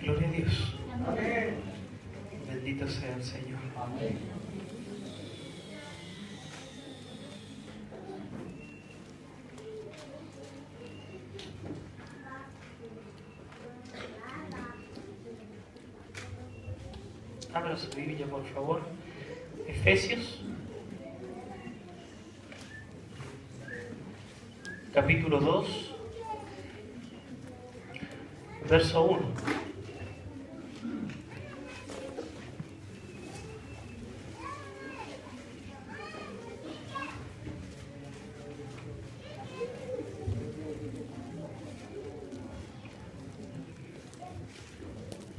Gloria a Dios. Bendito sea el Señor. Abra su Biblia, por favor. Efesios, capítulo 2, verso 1.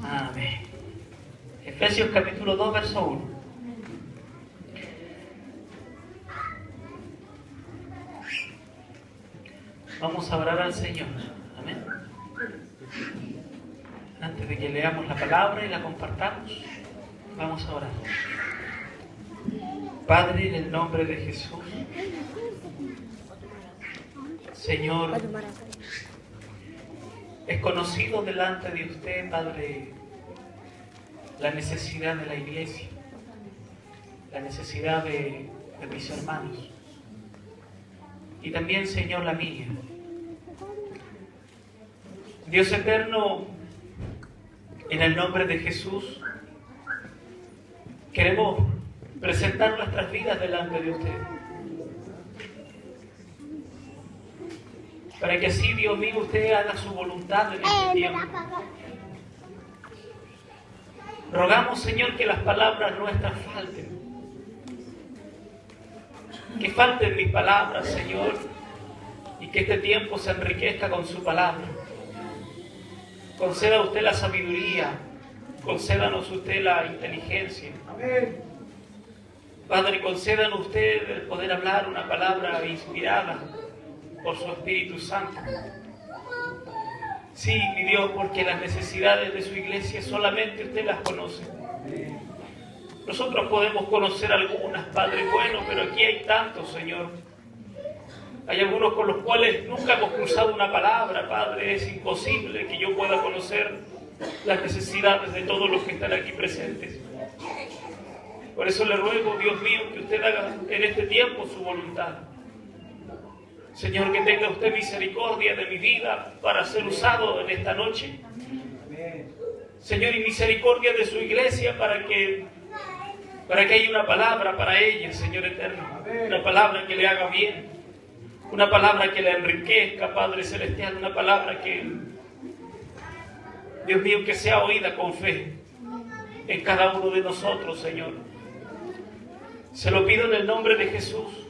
Amén. Efesios capítulo 2, verso 1. Vamos a orar al Señor. Amén. Antes de que leamos la palabra y la compartamos, vamos a orar. Padre, en el nombre de Jesús, Señor, es conocido delante de usted, Padre, la necesidad de la iglesia, la necesidad de mis hermanos y también, Señor, la mía. Dios eterno, en el nombre de Jesús, queremos presentar nuestras vidas delante de usted, para que así, Dios mío, usted haga su voluntad en este tiempo. Rogamos, Señor, que las palabras nuestras falten. Que falten mis palabras, Señor, y que este tiempo se enriquezca con su palabra. Conceda usted la sabiduría, concédanos usted la inteligencia. Amén. Padre, concédanos usted el poder hablar una palabra inspirada por su Espíritu Santo. Sí, mi Dios, porque las necesidades de su iglesia solamente usted las conoce. Nosotros podemos conocer algunas, Padre bueno, pero aquí hay tantos, Señor. Hay algunos con los cuales nunca hemos cruzado una palabra, Padre. Es imposible que yo pueda conocer las necesidades de todos los que están aquí presentes. Por eso le ruego, Dios mío, que usted haga en este tiempo su voluntad. Señor, que tenga usted misericordia de mi vida para ser usado en esta noche. Señor, y misericordia de su iglesia para que haya una palabra para ella, Señor eterno. Una palabra que le haga bien. Una palabra que le enriquezca, Padre celestial. Una palabra que, Dios mío, que sea oída con fe en cada uno de nosotros, Señor. Se lo pido en el nombre de Jesús.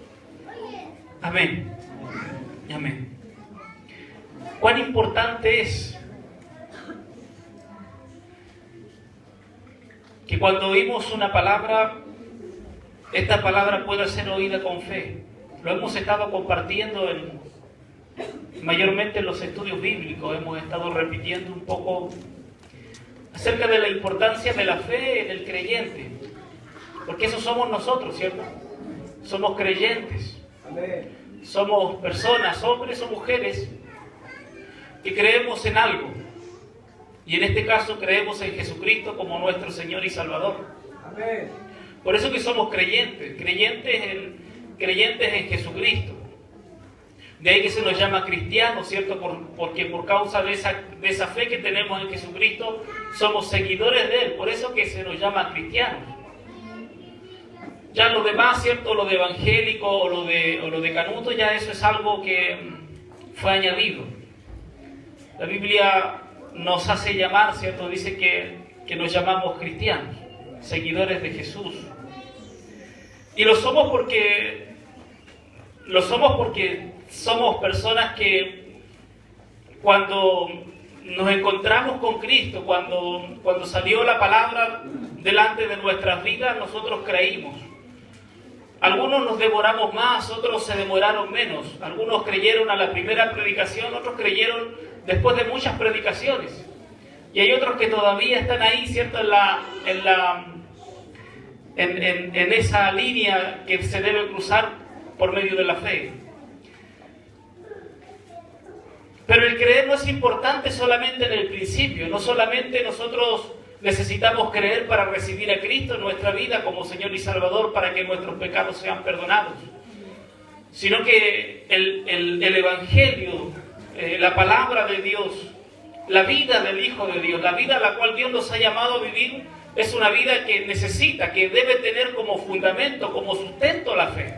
Amén. Amén. Cuán importante es que cuando oímos una palabra, esta palabra pueda ser oída con fe. Lo hemos estado compartiendo mayormente en los estudios bíblicos. Hemos estado repitiendo un poco acerca de la importancia de la fe en el creyente. Porque eso somos nosotros, ¿cierto? Somos creyentes. Somos personas, hombres o mujeres, que creemos en algo. Y en este caso creemos en Jesucristo como nuestro Señor y Salvador. Por eso que somos creyentes en Jesucristo. De ahí que se nos llama cristianos, ¿cierto? Porque por causa de esa fe que tenemos en Jesucristo, somos seguidores de Él. Por eso que se nos llama cristianos. Ya lo demás, ¿cierto? Lo de evangélico o lo de canuto, ya eso es algo que fue añadido. La Biblia nos hace llamar, ¿cierto? Dice que nos llamamos cristianos, seguidores de Jesús. Y lo somos porque somos personas que cuando nos encontramos con Cristo, cuando salió la palabra delante de nuestras vidas, nosotros creímos. Algunos nos demoramos más, otros se demoraron menos. Algunos creyeron a la primera predicación, otros creyeron después de muchas predicaciones. Y hay otros que todavía están ahí, ¿cierto? En esa línea que se debe cruzar por medio de la fe. Pero el creer no es importante solamente en el principio. No solamente nosotros necesitamos creer para recibir a Cristo en nuestra vida como Señor y Salvador para que nuestros pecados sean perdonados, sino que el Evangelio, la palabra de Dios, la vida del Hijo de Dios, la vida a la cual Dios nos ha llamado a vivir, es una vida que necesita, que debe tener como fundamento, como sustento la fe.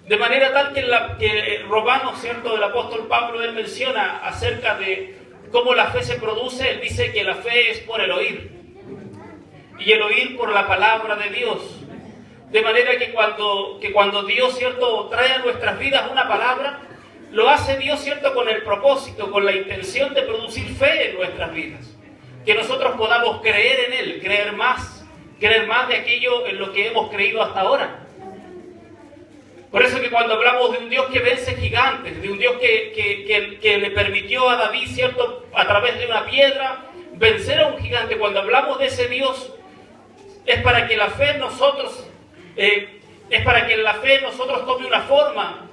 De manera tal que Romanos, ¿cierto?, del apóstol Pablo, él menciona acerca de cómo la fe se produce. Él dice que la fe es por el oír, y el oír por la palabra de Dios. De manera que cuando Dios, ¿cierto?, trae a nuestras vidas una palabra, lo hace Dios, ¿cierto?, con el propósito, con la intención de producir fe en nuestras vidas. Que nosotros podamos creer en Él, creer más de aquello en lo que hemos creído hasta ahora. Por eso que cuando hablamos de un Dios que vence gigantes, de un Dios que le permitió a David, ¿cierto?, a través de una piedra, vencer a un gigante, cuando hablamos de ese Dios, es para que la fe en nosotros tome una forma,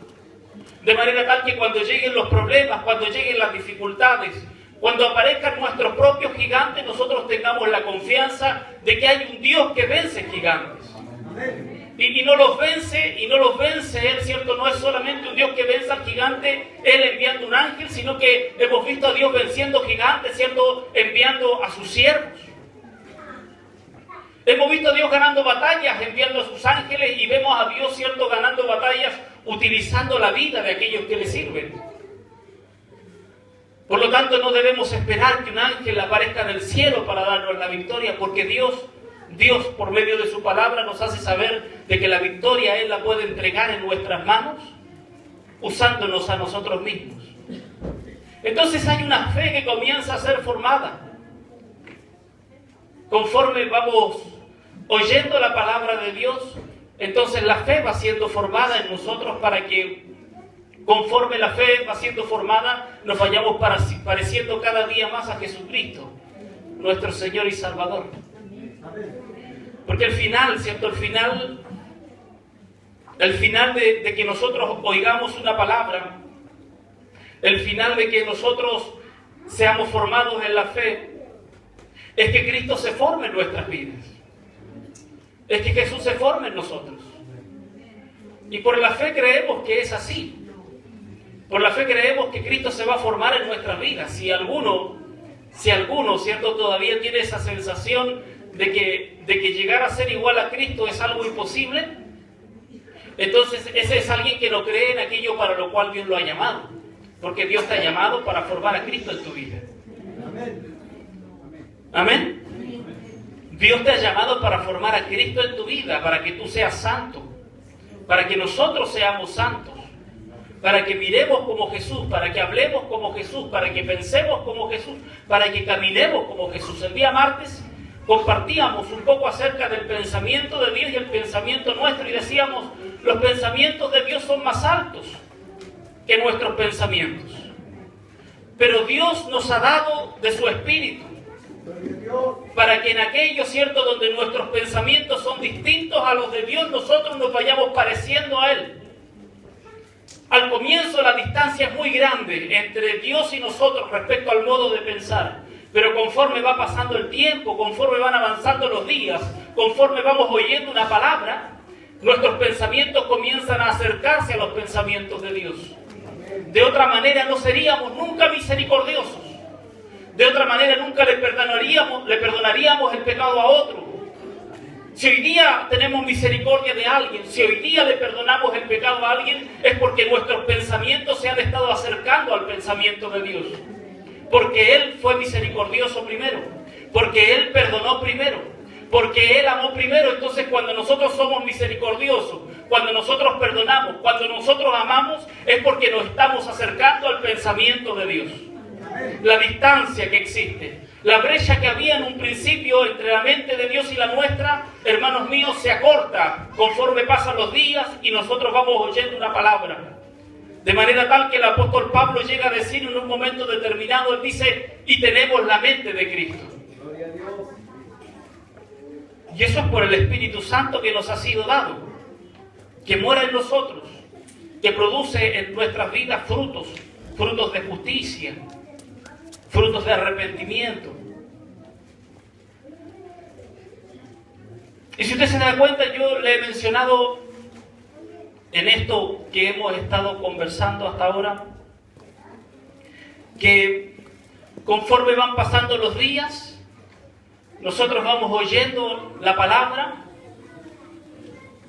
de manera tal que cuando lleguen los problemas, cuando lleguen las dificultades, cuando aparezcan nuestros propios gigantes, nosotros tengamos la confianza de que hay un Dios que vence gigantes. Y no los vence Él, ¿cierto? No es solamente un Dios que vence al gigante, Él enviando un ángel, sino que hemos visto a Dios venciendo gigantes, ¿cierto?, enviando a sus siervos. Hemos visto a Dios ganando batallas, enviando a sus ángeles, y vemos a Dios, ¿cierto?, ganando batallas, utilizando la vida de aquellos que le sirven. Por lo tanto, no debemos esperar que un ángel aparezca del cielo para darnos la victoria, porque Dios, por medio de su palabra, nos hace saber de que la victoria Él la puede entregar en nuestras manos, usándonos a nosotros mismos. Entonces hay una fe que comienza a ser formada. Conforme vamos oyendo la palabra de Dios, entonces la fe va siendo formada en nosotros para que, conforme la fe va siendo formada, nos vayamos pareciendo cada día más a Jesucristo, nuestro Señor y Salvador. Porque el final, ¿cierto? El final de que nosotros oigamos una palabra, el final de que nosotros seamos formados en la fe, es que Cristo se forme en nuestras vidas. Es que Jesús se forme en nosotros. Y por la fe creemos que es así. Por la fe creemos que Cristo se va a formar en nuestras vidas. Si alguno, ¿cierto?, todavía tiene esa sensación de que llegar a ser igual a Cristo es algo imposible, entonces ese es alguien que no cree en aquello para lo cual Dios lo ha llamado. Porque Dios te ha llamado para formar a Cristo en tu vida. Amén. Dios te ha llamado para formar a Cristo en tu vida, para que tú seas santo, para que nosotros seamos santos, para que miremos como Jesús, para que hablemos como Jesús, para que pensemos como Jesús, para que caminemos como Jesús. El día martes compartíamos un poco acerca del pensamiento de Dios y el pensamiento nuestro, y decíamos, los pensamientos de Dios son más altos que nuestros pensamientos. Pero Dios nos ha dado de su Espíritu, para que en aquello, ¿cierto?, donde nuestros pensamientos son distintos a los de Dios, nosotros nos vayamos pareciendo a Él. Al comienzo la distancia es muy grande entre Dios y nosotros respecto al modo de pensar, pero conforme va pasando el tiempo, conforme van avanzando los días, conforme vamos oyendo una palabra, nuestros pensamientos comienzan a acercarse a los pensamientos de Dios. De otra manera no seríamos nunca misericordiosos. De otra manera nunca le perdonaríamos el pecado a otro. Si hoy día tenemos misericordia de alguien, si hoy día le perdonamos el pecado a alguien, es porque nuestros pensamientos se han estado acercando al pensamiento de Dios. Porque Él fue misericordioso primero, porque Él perdonó primero, porque Él amó primero. Entonces cuando nosotros somos misericordiosos, cuando nosotros perdonamos, cuando nosotros amamos, es porque nos estamos acercando al pensamiento de Dios. La distancia que existe, la brecha que había en un principio entre la mente de Dios y la nuestra, hermanos míos, se acorta conforme pasan los días y nosotros vamos oyendo una palabra. De manera tal que el apóstol Pablo llega a decir en un momento determinado, él dice, y tenemos la mente de Cristo. Y eso es por el Espíritu Santo que nos ha sido dado, que mora en nosotros, que produce en nuestras vidas frutos, frutos de justicia, frutos de arrepentimiento. Y si usted se da cuenta, yo le he mencionado en esto que hemos estado conversando hasta ahora, que conforme van pasando los días, nosotros vamos oyendo la palabra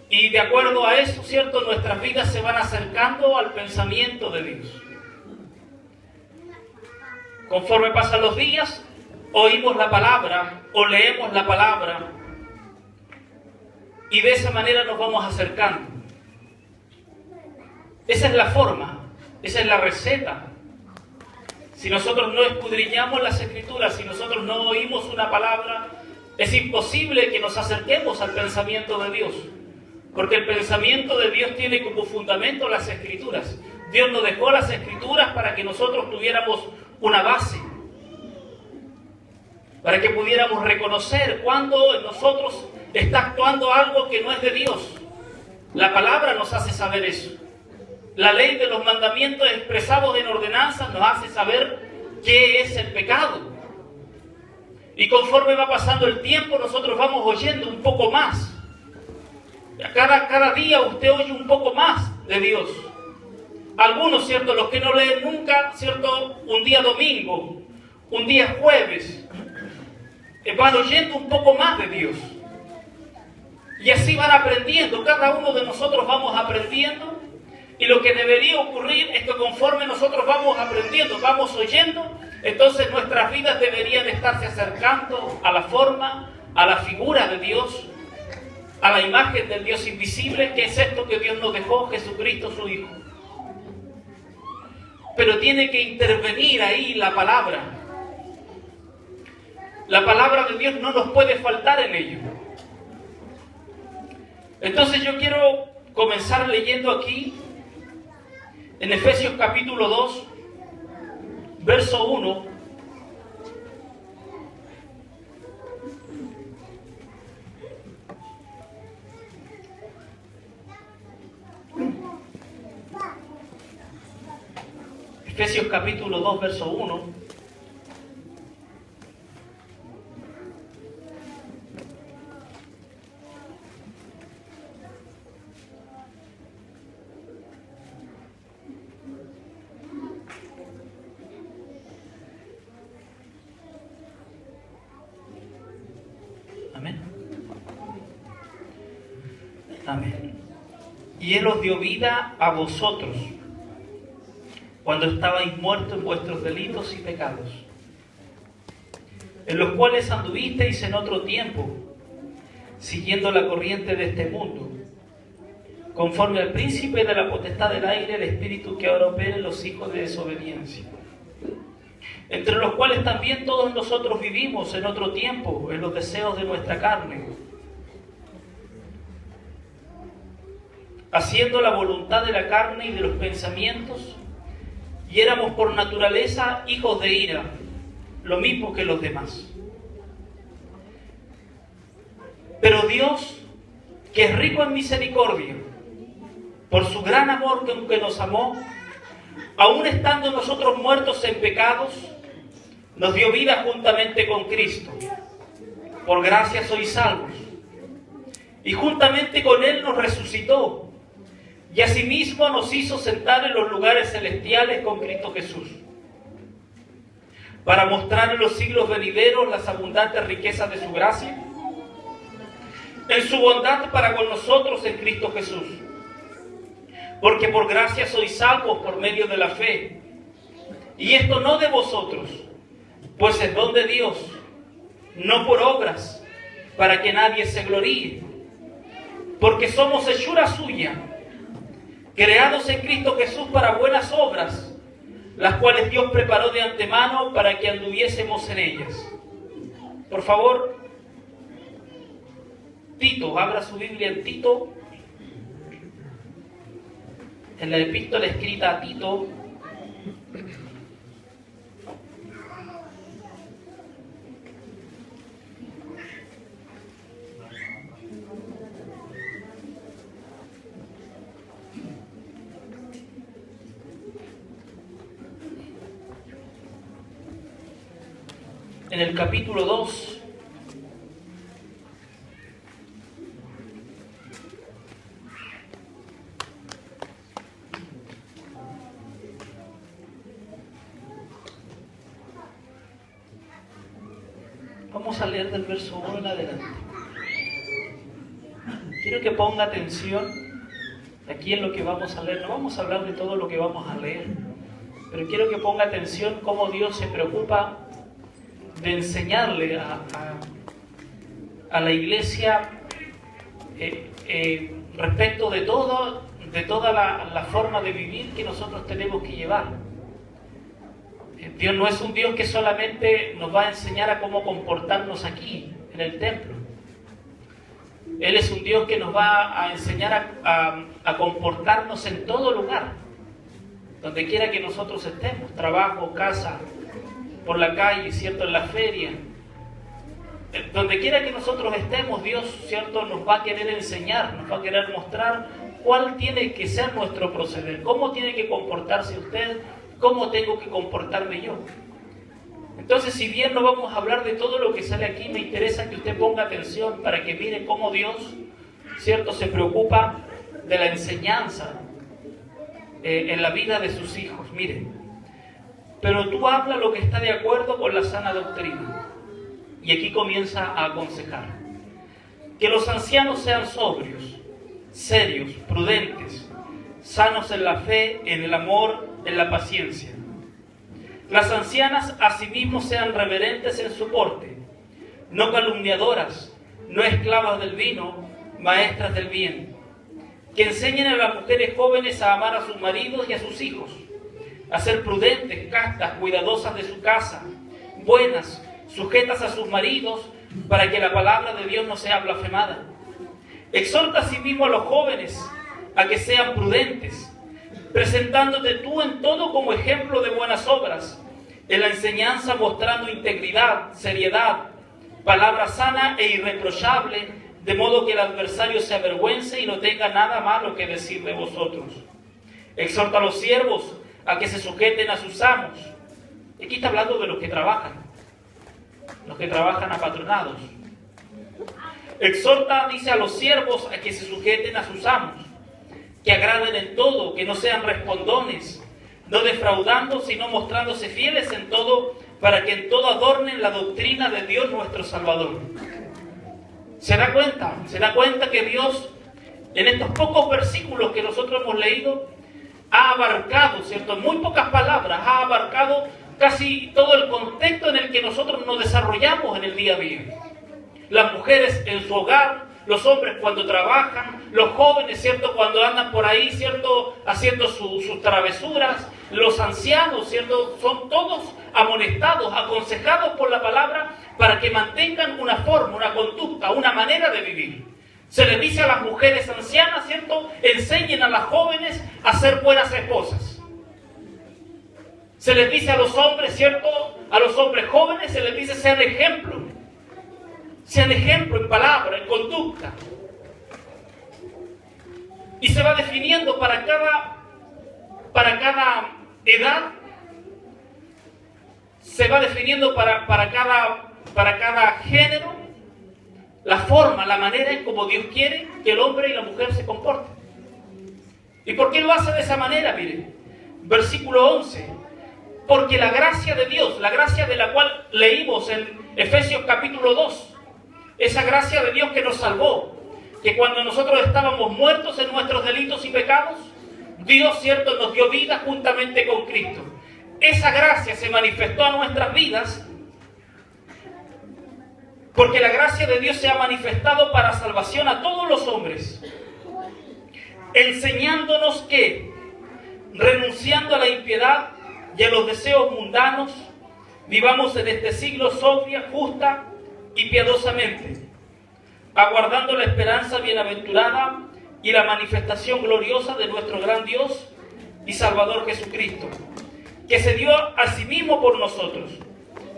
y de acuerdo a eso, ¿cierto?, nuestras vidas se van acercando al pensamiento de Dios. Conforme pasan los días, oímos la palabra o leemos la palabra y de esa manera nos vamos acercando. Esa es la forma, esa es la receta. Si nosotros no escudriñamos las Escrituras, si nosotros no oímos una palabra, es imposible que nos acerquemos al pensamiento de Dios. Porque el pensamiento de Dios tiene como fundamento las Escrituras. Dios nos dejó las Escrituras para que nosotros tuviéramos una base. Para que pudiéramos reconocer cuando en nosotros está actuando algo que no es de Dios. La palabra nos hace saber eso. La ley de los mandamientos expresados en ordenanzas nos hace saber qué es el pecado. Y conforme va pasando el tiempo, nosotros vamos oyendo un poco más. Cada día usted oye un poco más de Dios. Algunos, ¿cierto?, los que no leen nunca, ¿cierto?, un día domingo, un día jueves, van oyendo un poco más de Dios. Y así van aprendiendo. Cada uno de nosotros vamos aprendiendo. Y lo que debería ocurrir es que conforme nosotros vamos aprendiendo, vamos oyendo, entonces nuestras vidas deberían estarse acercando a la forma, a la figura de Dios, a la imagen del Dios invisible, que es esto que Dios nos dejó, Jesucristo su Hijo. Pero tiene que intervenir ahí la palabra. La palabra de Dios no nos puede faltar en ello. Entonces yo quiero comenzar leyendo aquí en Efesios capítulo 2, verso 1. Efesios capítulo 2, verso 1. Amén. Amén. Y Él os dio vida a vosotros cuando estabais muertos en vuestros delitos y pecados, en los cuales anduvisteis en otro tiempo, siguiendo la corriente de este mundo, conforme al príncipe de la potestad del aire, el espíritu que ahora opera en los hijos de desobediencia, entre los cuales también todos nosotros vivimos en otro tiempo, en los deseos de nuestra carne, haciendo la voluntad de la carne y de los pensamientos, y éramos por naturaleza hijos de ira, lo mismo que los demás. Pero Dios, que es rico en misericordia, por su gran amor con que nos amó, aun estando nosotros muertos en pecados, nos dio vida juntamente con Cristo. Por gracia sois salvos. Y juntamente con Él nos resucitó, y asimismo nos hizo sentar en los lugares celestiales con Cristo Jesús, para mostrar en los siglos venideros las abundantes riquezas de su gracia, en su bondad para con nosotros en Cristo Jesús. Porque por gracia sois salvos por medio de la fe, y esto no de vosotros, pues es don de Dios, no por obras, para que nadie se gloríe. Porque somos hechura suya, creados en Cristo Jesús para buenas obras, las cuales Dios preparó de antemano para que anduviésemos en ellas. Por favor, Tito, abra su Biblia en Tito, en la epístola escrita a Tito, en el capítulo 2. Vamos a leer del verso 1 en adelante. Quiero que ponga atención aquí en lo que vamos a leer. No vamos a hablar de todo lo que vamos a leer, pero quiero que ponga atención cómo Dios se preocupa de enseñarle a la iglesia respecto de toda la forma de vivir que nosotros tenemos que llevar. Dios no es un Dios que solamente nos va a enseñar a cómo comportarnos aquí, en el templo. Él es un Dios que nos va a enseñar a comportarnos en todo lugar, donde quiera que nosotros estemos, trabajo, casa, por la calle, ¿cierto?, en la feria. Donde quiera que nosotros estemos, Dios, ¿cierto?, nos va a querer enseñar, nos va a querer mostrar cuál tiene que ser nuestro proceder, cómo tiene que comportarse usted, cómo tengo que comportarme yo. Entonces, si bien no vamos a hablar de todo lo que sale aquí, me interesa que usted ponga atención para que mire cómo Dios, ¿cierto?, se preocupa de la enseñanza en la vida de sus hijos. Mire, pero tú habla lo que está de acuerdo con la sana doctrina. Y aquí comienza a aconsejar. Que los ancianos sean sobrios, serios, prudentes, sanos en la fe, en el amor, en la paciencia. Las ancianas asimismo sean reverentes en su porte, no calumniadoras, no esclavas del vino, maestras del bien. Que enseñen a las mujeres jóvenes a amar a sus maridos y a sus hijos, a ser prudentes, castas, cuidadosas de su casa, buenas, sujetas a sus maridos, para que la palabra de Dios no sea blasfemada. Exhorta asimismo a los jóvenes a que sean prudentes, presentándote tú en todo como ejemplo de buenas obras, en la enseñanza mostrando integridad, seriedad, palabra sana e irreprochable, de modo que el adversario se avergüence y no tenga nada malo que decir de vosotros. Exhorta a los siervos a que se sujeten a sus amos. Aquí está hablando de los que trabajan apatronados. Exhorta, dice, a los siervos a que se sujeten a sus amos, que agraden en todo, que no sean respondones, no defraudando, sino mostrándose fieles en todo, para que en todo adornen la doctrina de Dios nuestro Salvador. ¿Se da cuenta? ¿Se da cuenta que Dios, en estos pocos versículos que nosotros hemos leído, ha abarcado, ¿cierto?, en muy pocas palabras, ha abarcado casi todo el contexto en el que nosotros nos desarrollamos en el día a día? Las mujeres en su hogar, los hombres cuando trabajan, los jóvenes, ¿cierto?, cuando andan por ahí, ¿cierto?, haciendo sus travesuras, los ancianos, ¿cierto?, son todos amonestados, aconsejados por la palabra para que mantengan una forma, una conducta, una manera de vivir. Se les dice a las mujeres ancianas, ¿cierto?, enseñen a las jóvenes a ser buenas esposas. Se les dice a los hombres, ¿cierto?, a los hombres jóvenes se les dice sean ejemplo. Sean ejemplo en palabra, en conducta. Y se va definiendo para cada edad, se va definiendo para cada género, la forma, la manera en cómo Dios quiere que el hombre y la mujer se comporten. ¿Y por qué lo hace de esa manera? Miren, versículo 11. Porque la gracia de Dios, la gracia de la cual leímos en Efesios capítulo 2, esa gracia de Dios que nos salvó, que cuando nosotros estábamos muertos en nuestros delitos y pecados, Dios, cierto, nos dio vida juntamente con Cristo. Esa gracia se manifestó a nuestras vidas porque la gracia de Dios se ha manifestado para salvación a todos los hombres, enseñándonos que, renunciando a la impiedad y a los deseos mundanos, vivamos en este siglo sobria, justa y piadosamente, aguardando la esperanza bienaventurada y la manifestación gloriosa de nuestro gran Dios y Salvador Jesucristo, que se dio a sí mismo por nosotros,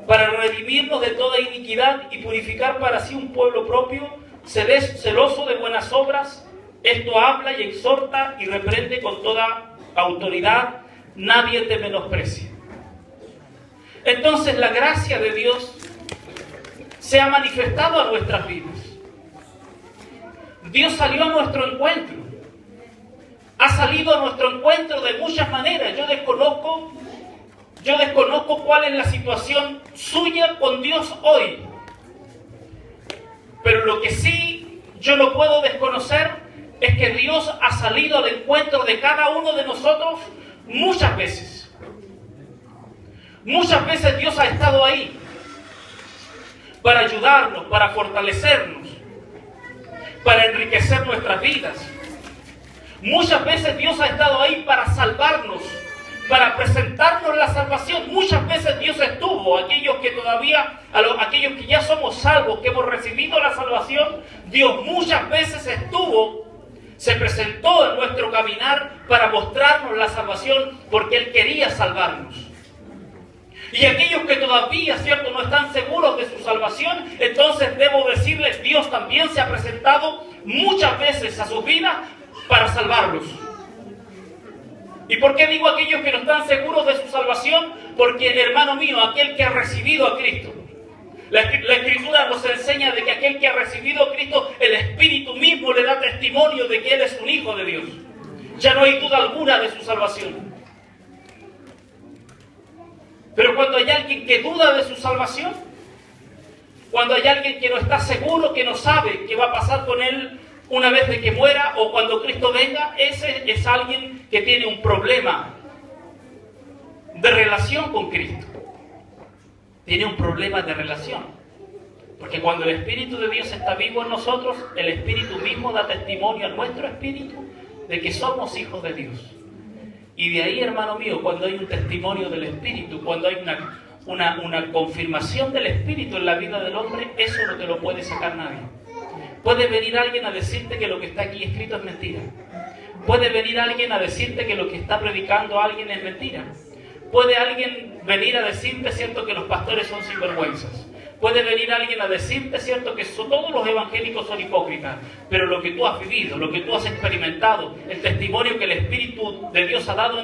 para redimirnos de toda iniquidad y purificar para sí un pueblo propio, celoso de buenas obras. Esto habla y exhorta y reprende con toda autoridad, nadie te menosprecie. Entonces la gracia de Dios se ha manifestado a nuestras vidas. Dios salió a nuestro encuentro. Ha salido a nuestro encuentro de muchas maneras. Yo desconozco cuál es la situación suya con Dios hoy. Pero lo que sí yo no puedo desconocer es que Dios ha salido al encuentro de cada uno de nosotros muchas veces. Muchas veces Dios ha estado ahí para ayudarnos, para fortalecernos, para enriquecer nuestras vidas. Muchas veces Dios ha estado ahí para salvarnos, para presentarnos la salvación. Muchas veces Dios estuvo, aquellos que ya somos salvos, que hemos recibido la salvación, Dios muchas veces se presentó en nuestro caminar para mostrarnos la salvación porque Él quería salvarnos. Y aquellos que todavía, ¿cierto?, no están seguros de su salvación, entonces debo decirles, Dios también se ha presentado muchas veces a sus vidas para salvarlos. ¿Y por qué digo aquellos que no están seguros de su salvación? Porque, hermano mío, aquel que ha recibido a Cristo, la Escritura nos enseña de que aquel que ha recibido a Cristo, el Espíritu mismo le da testimonio de que Él es un hijo de Dios. Ya no hay duda alguna de su salvación. Pero cuando hay alguien que duda de su salvación, cuando hay alguien que no está seguro, que no sabe qué va a pasar con él una vez de que muera o cuando Cristo venga, ese es alguien que tiene un problema de relación con Cristo. Tiene un problema de relación. Porque cuando el Espíritu de Dios está vivo en nosotros, el Espíritu mismo da testimonio a nuestro espíritu de que somos hijos de Dios. Y de ahí, hermano mío, cuando hay un testimonio del Espíritu, cuando hay una confirmación del Espíritu en la vida del hombre, eso no te lo puede sacar nadie. Puede venir alguien a decirte que lo que está aquí escrito es mentira. Puede venir alguien a decirte que lo que está predicando alguien es mentira. Puede alguien venir a decirte, cierto, que los pastores son sinvergüenzas. Puede venir alguien a decirte, cierto, que todos los evangélicos son hipócritas. Pero lo que tú has vivido, lo que tú has experimentado, el testimonio que el Espíritu de Dios ha dado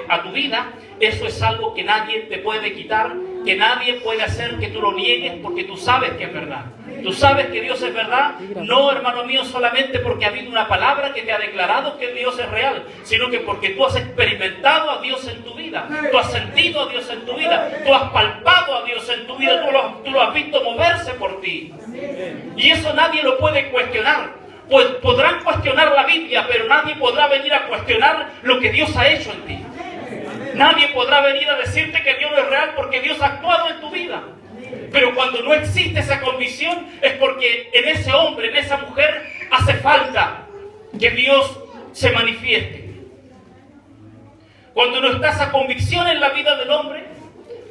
a tu vida, eso es algo que nadie te puede quitar, que nadie puede hacer que tú lo niegues, porque tú sabes que es verdad. Tú sabes que Dios es verdad, no, hermano mío, solamente porque ha habido una palabra que te ha declarado que Dios es real, sino que porque tú has experimentado a Dios en tu vida, tú has sentido a Dios en tu vida, tú has palpado a Dios en tu vida, tú lo has visto moverse por ti. Y eso nadie lo puede cuestionar. Pues podrán cuestionar la Biblia, pero nadie podrá venir a cuestionar lo que Dios ha hecho en ti. Nadie podrá venir a decirte que Dios no es real porque Dios ha actuado en tu vida. Pero cuando no existe esa convicción es porque en ese hombre, en esa mujer, hace falta que Dios se manifieste. Cuando no está esa convicción en la vida del hombre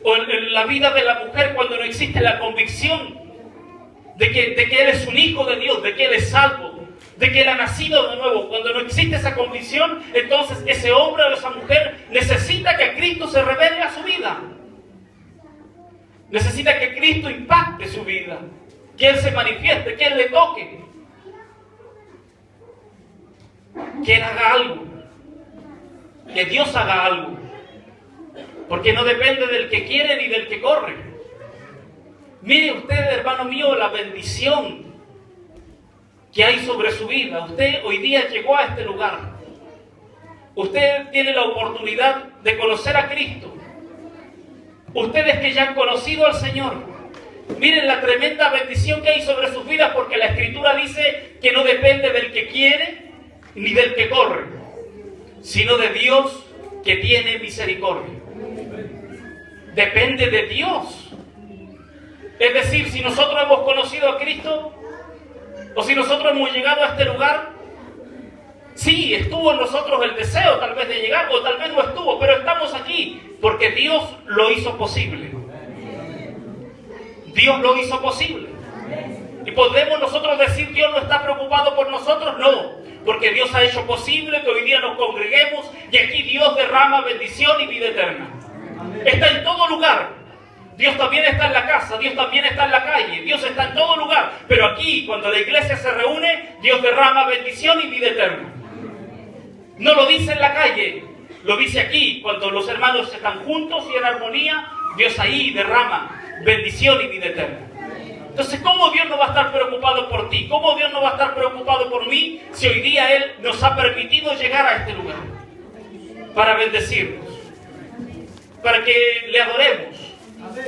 o en la vida de la mujer, cuando no existe la convicción de que Él es un hijo de Dios, de que Él es salvo, de que Él ha nacido de nuevo, cuando no existe esa convicción, entonces ese hombre o esa mujer necesita que Cristo se revele a su vida. Necesita que Cristo impacte su vida, que Él se manifieste, que Él le toque, que Él haga algo, que Dios haga algo, porque no depende del que quiere ni del que corre. Mire usted, hermano mío, la bendición que hay sobre su vida. Usted hoy día llegó a este lugar. Usted tiene la oportunidad de conocer a Cristo. Ustedes que ya han conocido al Señor, miren la tremenda bendición que hay sobre sus vidas, porque la Escritura dice que no depende del que quiere ni del que corre, sino de Dios que tiene misericordia. Depende de Dios. Es decir, si nosotros hemos conocido a Cristo, o si nosotros hemos llegado a este lugar, sí, estuvo en nosotros el deseo tal vez de llegar, o tal vez no estuvo, pero estamos aquí porque Dios lo hizo posible. Dios lo hizo posible. ¿Y podemos nosotros decir Dios no está preocupado por nosotros? No, porque Dios ha hecho posible que hoy día nos congreguemos y aquí Dios derrama bendición y vida eterna. Está en todo lugar. Dios también está en la casa, Dios también está en la calle, Dios está en todo lugar. Pero aquí, cuando la iglesia se reúne, Dios derrama bendición y vida eterna. No lo dice en la calle, lo dice aquí. Cuando los hermanos están juntos y en armonía, Dios ahí derrama bendición y vida eterna. Entonces, ¿cómo Dios no va a estar preocupado por ti? ¿Cómo Dios no va a estar preocupado por mí si hoy día Él nos ha permitido llegar a este lugar? Para bendecirnos, para que le adoremos,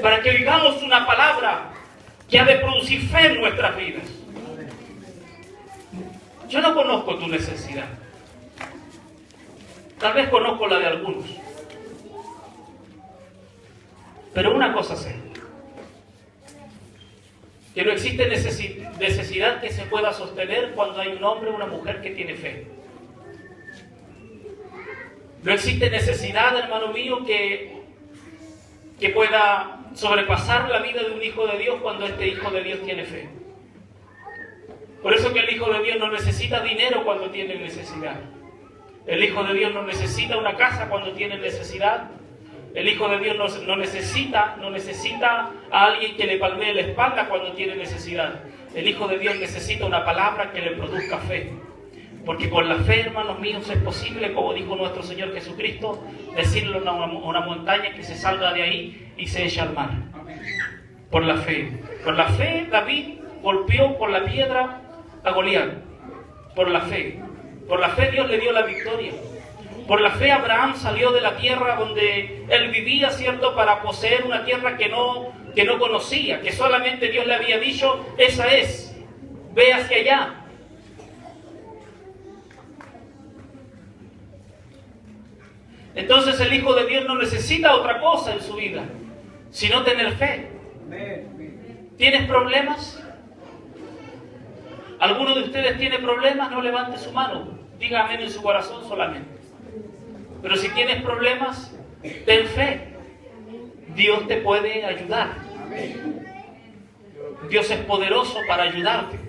para que oigamos una palabra que ha de producir fe en nuestras vidas. Yo no conozco tu necesidad. Tal vez conozco la de algunos. Pero una cosa sé. Que no existe necesidad que se pueda sostener cuando hay un hombre o una mujer que tiene fe. No existe necesidad, hermano mío, que pueda sobrepasar la vida de un hijo de Dios cuando este hijo de Dios tiene fe. Por eso que el hijo de Dios no necesita dinero cuando tiene necesidad. El hijo de Dios no necesita una casa cuando tiene necesidad. El hijo de Dios no necesita a alguien que le palmee la espalda cuando tiene necesidad. El hijo de Dios necesita una palabra que le produzca fe. Porque con la fe, hermanos míos, es posible, como dijo nuestro Señor Jesucristo, decirle a una montaña que se salga de ahí y se eche al mar. Por la fe. Por la fe, David golpeó con la piedra a Goliat. Por la fe. Por la fe Dios le dio la victoria. Por la fe Abraham salió de la tierra donde él vivía, ¿cierto?, para poseer una tierra que no conocía, que solamente Dios le había dicho, esa es, ve hacia allá. Entonces el Hijo de Dios no necesita otra cosa en su vida, sino tener fe. ¿Tienes problemas? ¿Alguno de ustedes tiene problemas? No levante su mano. Diga amén en su corazón solamente. Pero si tienes problemas, ten fe. Dios te puede ayudar. Dios es poderoso para ayudarte.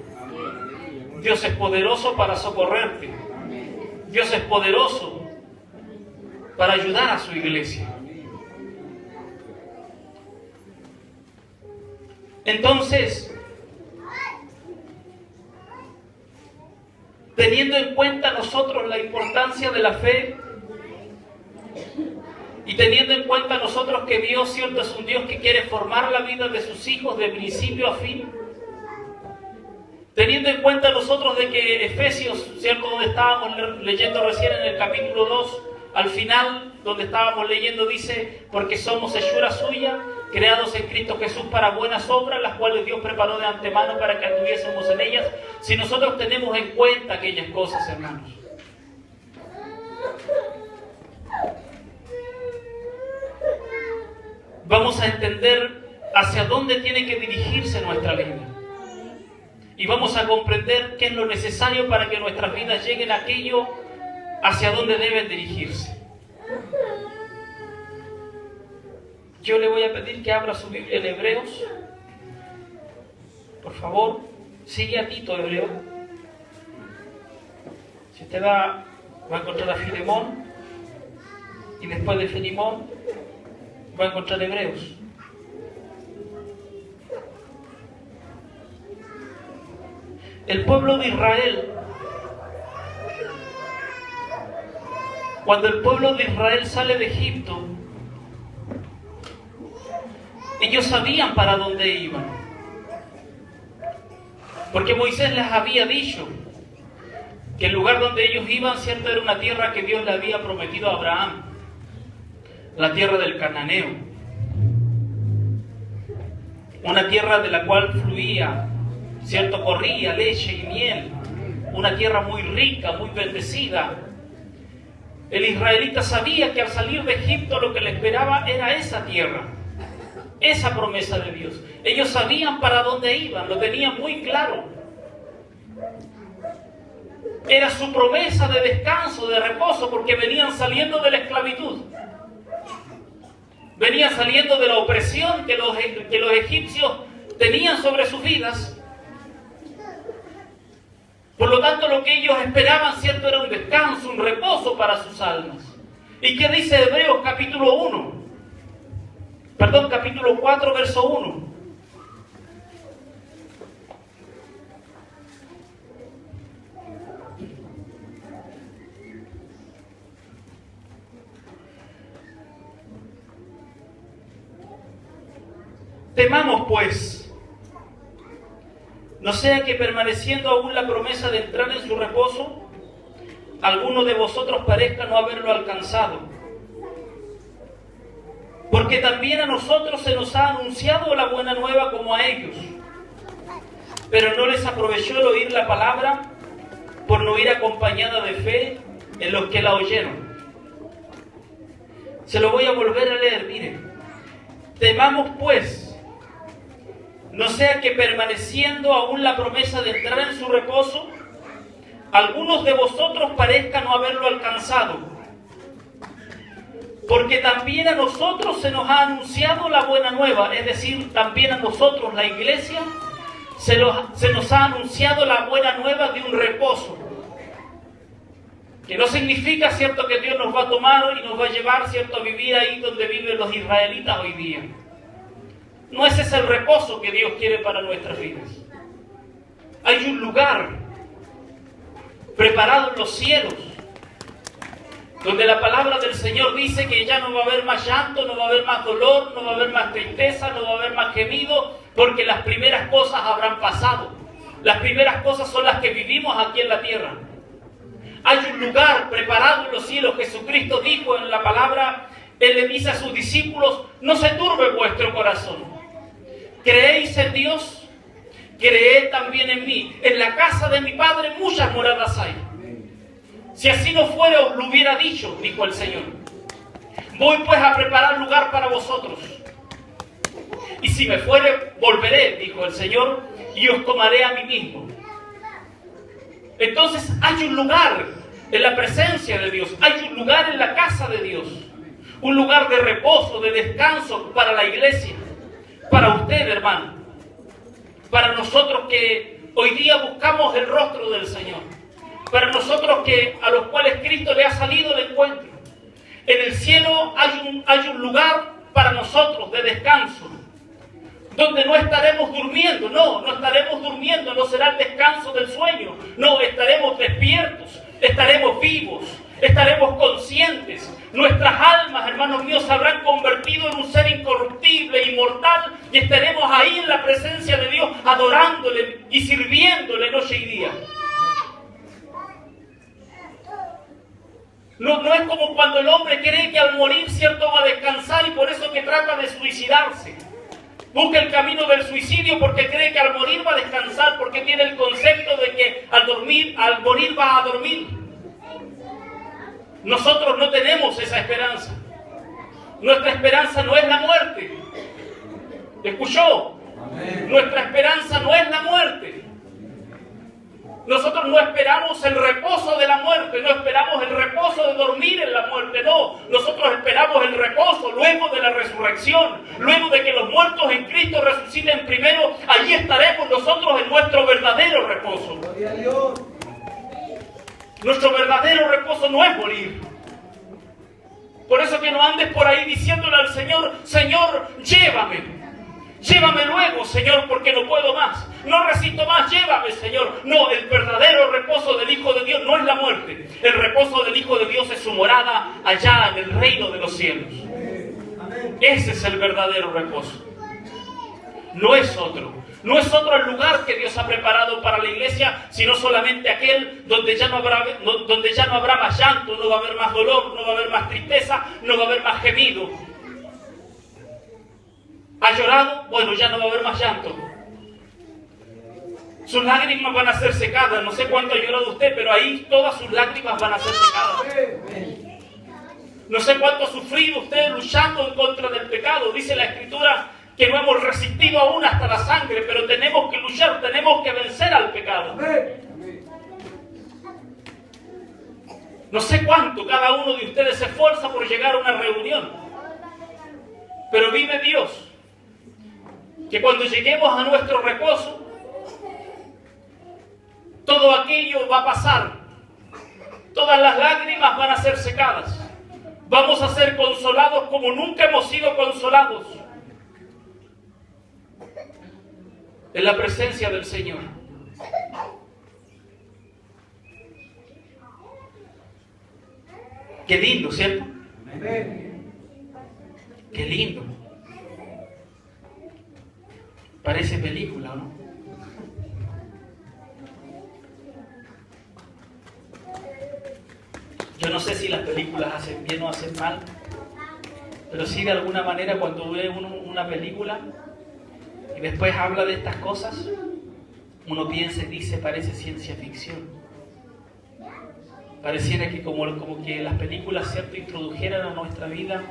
Dios es poderoso para socorrerte. Dios es poderoso para ayudar a su iglesia. Entonces, teniendo en cuenta nosotros la importancia de la fe y teniendo en cuenta nosotros que Dios, cierto, es un Dios que quiere formar la vida de sus hijos de principio a fin, teniendo en cuenta nosotros de que Efesios, cierto, donde estábamos leyendo recién en el capítulo 2, al final, donde estábamos leyendo, dice, porque somos hechura suya, creados en Cristo Jesús para buenas obras, las cuales Dios preparó de antemano para que anduviésemos en ellas. Si nosotros tenemos en cuenta aquellas cosas, hermanos, vamos a entender hacia dónde tiene que dirigirse nuestra vida. Y vamos a comprender qué es lo necesario para que nuestras vidas lleguen a aquello hacia dónde deben dirigirse. Yo le voy a pedir que abra su Biblia en Hebreos. Por favor, sigue a Tito, Hebreo. Si usted va a encontrar a Filemón. Y después de Filemón va a encontrar Hebreos. El pueblo de Israel, cuando el pueblo de Israel sale de Egipto, ellos sabían para dónde iban. Porque Moisés les había dicho que el lugar donde ellos iban, cierto, era una tierra que Dios le había prometido a Abraham, la tierra del Cananeo. Una tierra de la cual fluía, cierto, corría leche y miel. Una tierra muy rica, muy bendecida. El israelita sabía que al salir de Egipto lo que le esperaba era esa tierra, esa promesa de Dios. Ellos sabían para dónde iban, lo tenían muy claro. Era su promesa de descanso, de reposo, porque venían saliendo de la esclavitud. Venían saliendo de la opresión que los egipcios tenían sobre sus vidas. Por lo tanto, lo que ellos esperaban, cierto, era un descanso, un reposo para sus almas. ¿Y qué dice Hebreos capítulo 4, verso 1? Temamos pues, No sea que permaneciendo aún la promesa de entrar en su reposo, alguno de vosotros parezca no haberlo alcanzado. Porque también a nosotros se nos ha anunciado la buena nueva como a ellos. Pero no les aprovechó el oír la palabra por no ir acompañada de fe en los que la oyeron. Se lo voy a volver a leer, miren. Temamos pues, no sea que permaneciendo aún la promesa de entrar en su reposo, algunos de vosotros parezcan no haberlo alcanzado. Porque también a nosotros se nos ha anunciado la buena nueva, es decir, también a nosotros, la iglesia, se nos ha anunciado la buena nueva de un reposo. Que no significa, cierto, que Dios nos va a tomar y nos va a llevar, cierto, a vivir ahí donde viven los israelitas hoy día. No ese es el reposo que Dios quiere para nuestras vidas. Hay un lugar preparado en los cielos, donde la palabra del Señor dice que ya no va a haber más llanto, no va a haber más dolor, no va a haber más tristeza, no va a haber más gemido, porque las primeras cosas habrán pasado. Las primeras cosas son las que vivimos aquí en la tierra. Hay un lugar preparado en los cielos. Jesucristo dijo en la palabra, Él le dice a sus discípulos, no se turbe vuestro corazón. ¿Creéis en Dios? Creed también en mí. En la casa de mi Padre muchas moradas hay. Si así no fuera, os lo hubiera dicho, dijo el Señor. Voy pues a preparar lugar para vosotros. Y si me fuere, volveré, dijo el Señor, y os tomaré a mí mismo. Entonces hay un lugar en la presencia de Dios. Hay un lugar en la casa de Dios. Un lugar de reposo, de descanso para la iglesia. Para usted, hermano. Para nosotros que hoy día buscamos el rostro del Señor. Para nosotros que a los cuales Cristo le ha salido el encuentro. En el cielo hay un lugar para nosotros de descanso. Donde no estaremos durmiendo, no estaremos durmiendo, no será el descanso del sueño. No, estaremos despiertos, estaremos vivos, estaremos conscientes. Nuestras almas, hermanos míos, se habrán convertido en un ser incorruptible, inmortal, y estaremos ahí en la presencia de Dios, adorándole y sirviéndole noche y día. No es como cuando el hombre cree que al morir, cierto, va a descansar y por eso que trata de suicidarse. Busca el camino del suicidio porque cree que al morir va a descansar, porque tiene el concepto de que al morir va a dormir. Nosotros no tenemos esa esperanza. Nuestra esperanza no es la muerte. ¿Escuchó? Amén. Nuestra esperanza no es la muerte. Nosotros no esperamos el reposo de la muerte, no esperamos el reposo de dormir en la muerte, no. Nosotros esperamos el reposo luego de la resurrección, luego de que los muertos en Cristo resuciten primero, allí estaremos nosotros en nuestro verdadero reposo. Gloria a Dios. Nuestro verdadero reposo no es morir. Por eso que no andes por ahí diciéndole al Señor, Señor, llévame. Llévame luego, Señor, porque no puedo más. No resisto más, llévame, Señor. No, el verdadero reposo del Hijo de Dios no es la muerte. El reposo del Hijo de Dios es su morada allá en el reino de los cielos. Ese es el verdadero reposo. No es otro. No es otro el lugar que Dios ha preparado para la iglesia, sino solamente aquel donde ya no habrá más llanto, no va a haber más dolor, no va a haber más tristeza, no va a haber más gemido. ¿Ha llorado? Bueno, ya no va a haber más llanto. Sus lágrimas van a ser secadas. No sé cuánto ha llorado usted, pero ahí todas sus lágrimas van a ser secadas. No sé cuánto ha sufrido usted luchando en contra del pecado. Dice la Escritura que no hemos resistido aún hasta la sangre, pero tenemos que luchar, tenemos que vencer al pecado. No sé cuánto cada uno de ustedes se esfuerza por llegar a una reunión, pero vive Dios que cuando lleguemos a nuestro reposo, todo aquello va a pasar. Todas las lágrimas van a ser secadas. Vamos a ser consolados como nunca hemos sido consolados en la presencia del Señor. Qué lindo, ¿cierto? Qué lindo. Parece película, ¿no? no sé si las películas hacen bien o hacen mal, pero sí de alguna manera cuando ve uno una película y después habla de estas cosas, uno piensa y dice, parece ciencia ficción. Pareciera que como que las películas, ¿cierto?, introdujeran a nuestra vida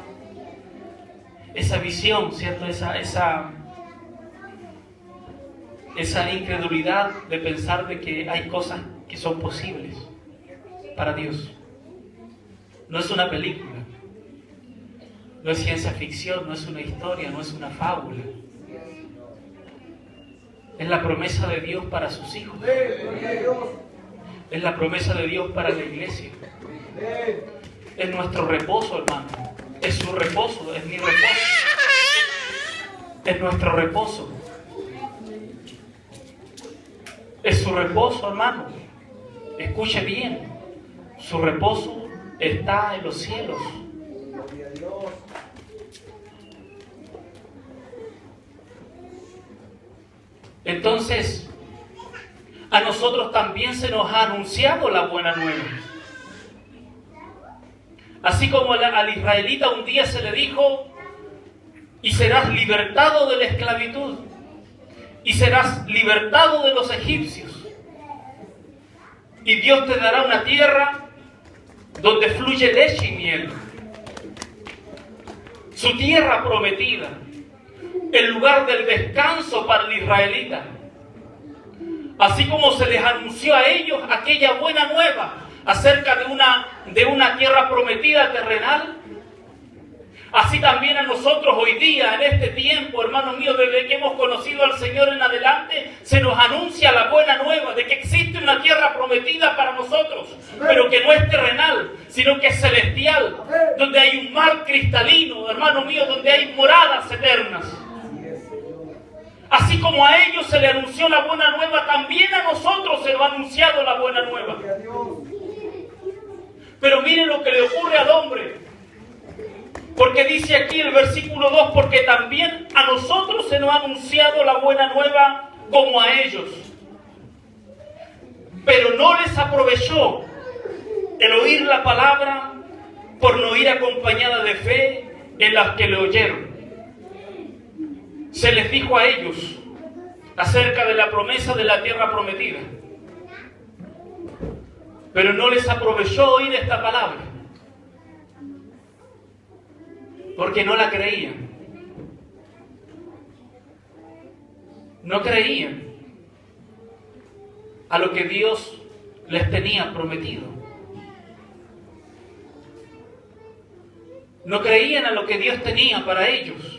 esa visión, ¿cierto?, esa incredulidad de pensar de que hay cosas que son posibles para Dios. No es una película, no es ciencia ficción, no es una historia, no es una fábula. Es la promesa de Dios para sus hijos. Es la promesa de Dios para la iglesia. Es nuestro reposo, hermano. Es su reposo, es mi reposo. Es nuestro reposo. Es su reposo, hermano. Escuche bien. Su reposo está en los cielos. Entonces, a nosotros también se nos ha anunciado la buena nueva. Así como al israelita un día se le dijo, y serás libertado de la esclavitud, y serás libertado de los egipcios, y Dios te dará una tierra donde fluye leche y miel. Su tierra prometida, el lugar del descanso para el israelita. Así como se les anunció a ellos aquella buena nueva acerca de una tierra prometida terrenal, así también a nosotros hoy día, en este tiempo, hermanos míos, desde que hemos conocido al Señor en adelante, se nos anuncia la buena nueva de que existe una tierra prometida para nosotros, pero que no es terrenal, sino que es celestial, donde hay un mar cristalino, hermanos míos, donde hay moradas eternas. Así como a ellos se le anunció la buena nueva, también a nosotros se nos ha anunciado la buena nueva. Pero miren lo que le ocurre al hombre. Porque dice aquí el versículo 2, porque también a nosotros se nos ha anunciado la buena nueva como a ellos. Pero no les aprovechó el oír la palabra por no ir acompañada de fe en las que le oyeron. Se les dijo a ellos acerca de la promesa de la tierra prometida, pero no les aprovechó oír esta palabra, porque no la creían. No creían a lo que Dios les tenía prometido. No creían a lo que Dios tenía para ellos.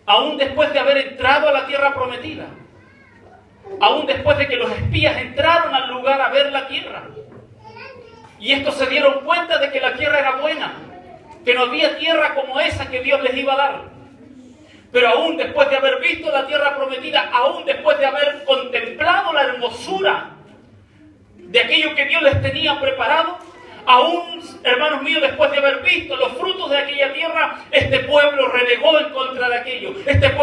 Aún después de haber entrado a la tierra prometida, aún después de que los espías entraron al lugar a ver la tierra, y estos se dieron cuenta de que la tierra era buena, que no había tierra como esa que Dios les iba a dar. Pero aún después de haber visto la tierra prometida, aún después de haber contemplado la hermosura de aquello que Dios les tenía preparado, aún, hermanos míos, después de haber visto los frutos de aquella tierra, este pueblo renegó en contra de aquello. Este pueblo